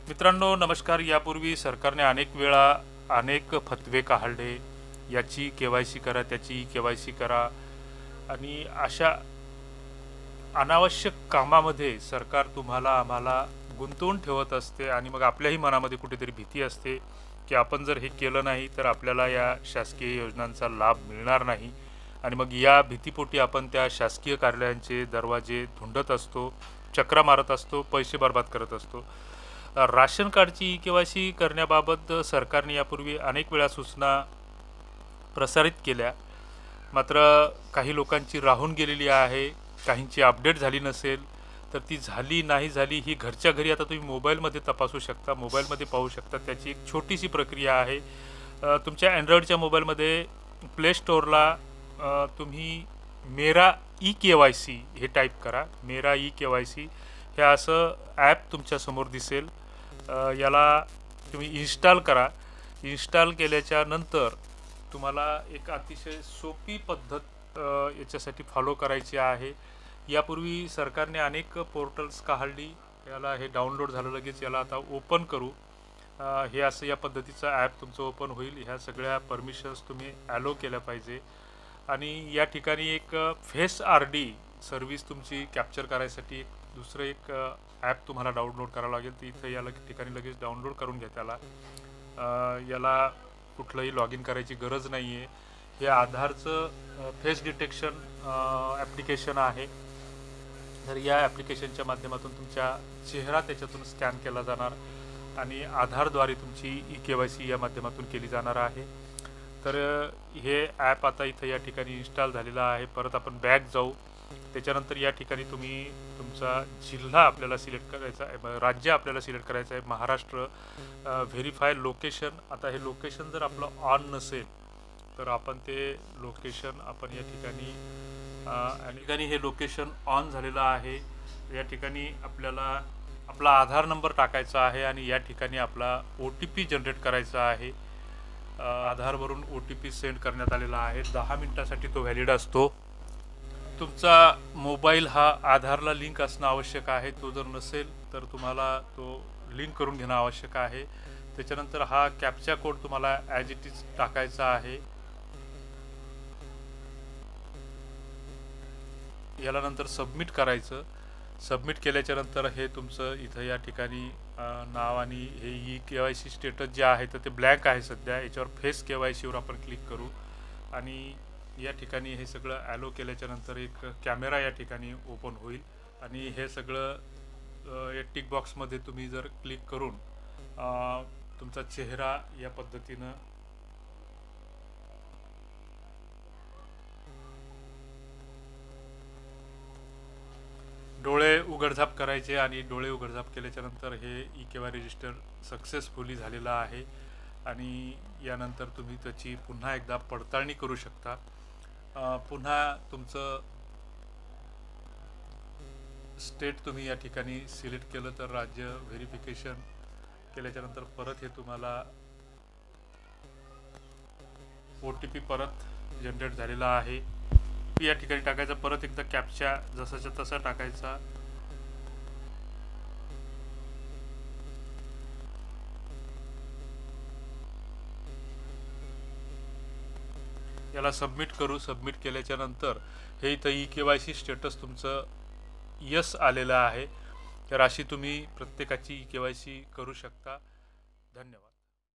मित्रांनो नमस्कार। यापूर्वी सरकारने अनेक वेळा अनेक फतवे काढले, याची केवायसी करा, त्याची केवायसी करा आणि अशा अनावश्यक कामामध्ये सरकार तुम्हाला आम्हाला गुंतवून ठेवत असते आणि मग आपल्याही मनामध्ये कुठेतरी भीती असते की आपण जर हे केलं नाही तर आपल्याला या शासकीय योजनांचा लाभ मिळणार नाही आणि मग या भीतीपोटी आपण त्या शासकीय कार्यालयांचे दरवाजे धुंडत असतो, चक्रा मारत असतो, पैसे बर्बाद करत असतो। राशन कार्डची केवायसी करण्याबाबत सरकारने यापूर्वी अनेक वेळा सूचना प्रसारित केल्या, मात्र काही लोकांची राहून गेलेली आहे, काहींची अपडेट झाली नसेल तर ती झाली नाही झाली ही घरच्या घरी आता तुम्ही मोबाईलमध्ये तपासू शकता, मोबाईलमध्ये पाहू शकता। त्याची एक छोटीशी प्रक्रिया आहे। तुमच्या अँड्रॉइडच्या मोबाईलमध्ये प्ले स्टोअरला तुम्ही मेरा ई केवायसी हे टाईप करा। मेरा ई केवायसी हे असं ॲप तुमच्यासमोर दिसेल। याला तुम्ही इन्स्टॉल करा। इन्स्टॉल केल्याच्या नंतर तुम्हाला एक अतिशय सोपी पद्धत याच्यासाठी फॉलो करायची आहे। यापूर्वी सरकारने अनेक पोर्टल्स काढली, याला हे डाउनलोड झालं लगेच याला आता ओपन करू। हे असं या पद्धतीचं ॲप तुमचं ओपन होईल। ह्या सगळ्या परमिशन्स तुम्ही ॲलो केल्या पाहिजे आणि या ठिकाणी एक फेस आर डी सर्व्हिस तुमची कॅप्चर करायसाठी दुसरं एक ॲप तुम्हाला डाउनलोड करावं लागेल। तर इथं याला ठिकाणी लगेच डाउनलोड करून घ्या त्याला। याला कुठलंही लॉग इन करायची गरज नाही आहे। हे आधारचं फेस डिटेक्शन ॲप्लिकेशन आहे। तर या ॲप्लिकेशनच्या माध्यमातून तुमचा चेहरा त्याच्यातून स्कॅन केला जाणार आणि आधारद्वारे तुमची ई केवायसी या माध्यमातून केली जाणार आहे। तर हे ॲप आता इथं या ठिकाणी इन्स्टॉल झालेलं आहे। परत आपण बॅक जाऊ। त्याच्यानंतर या ठिकाणी तुम्ही तुमचा जिल्हा आपल्याला सिलेक्ट करायचा आहे, राज्य आपल्याला सिलेक्ट करायचं आहे, महाराष्ट्र। व्हेरीफाय लोकेशन, आता हे लोकेशन जर आपलं ऑन नसेल तर आपण ते लोकेशन आपण या ठिकाणी हे लोकेशन ऑन झालेलं आहे। या ठिकाणी आपल्याला आपला आधार नंबर टाकायचा आहे आणि या ठिकाणी आपला OTP जनरेट करायचा आहे। आधारवरून OTP सेंड करण्यात आलेला आहे। 10 मिनिटासाठी तो व्हॅलिड असतो। तुमचा मोबाईल हा आधारला लिंक असणं आवश्यक आहे। तो जर नसेल तर तुम्हाला तो लिंक करून घेणं आवश्यक आहे। त्याच्यानंतर हा कॅप्चा कोड तुम्हाला ॲज इट इज टाकायचा आहे। याला नंतर सबमिट करायचं। सबमिट केल्याच्या नंतर हे तुमचं इथं या ठिकाणी नाव आणि हे ई केवायसी स्टेटस जे आहे तर ते ब्लँक आहे सध्या। याच्यावर फेस केवायसीवर आपण क्लिक करू आणि या ठिकाणी हे सगळं ॲलो केल्याच्या नंतर एक कॅमेरा या ठिकाणी ओपन होईल आणि हे सगळं एक टिक बॉक्समध्ये तुम्ही जर क्लिक करून तुमचा चेहरा या पद्धतीनं डोळे उघडझाप करायचे आणि डोळे उघडझाप केल्याच्या नंतर हे ई केवाय रजिस्टर सक्सेसफुली झालेलं आहे आणि यानंतर तुम्ही त्याची पुन्हा एकदा पडताळणी करू शकता। पुन्हा तुमचं स्टेट तुम्ही या ठिकाणी सिलेक्ट केलं तर राज्य व्हेरिफिकेशन केल्याच्या नंतर परत हे तुम्हाला OTP परत जनरेट झालेला आहे। या ठिकाणी टाकायचा, परत एकदा कॅप्चा जसाच्या तसा टाकायचा। याला सबमिट करू। सबमिट केल्याच्या नंतर हे इथं ई केवायसी स्टेटस तुमचं यस आलेलं आहे। तर अशी तुम्ही प्रत्येकाची ई केवायसी करू शकता। धन्यवाद।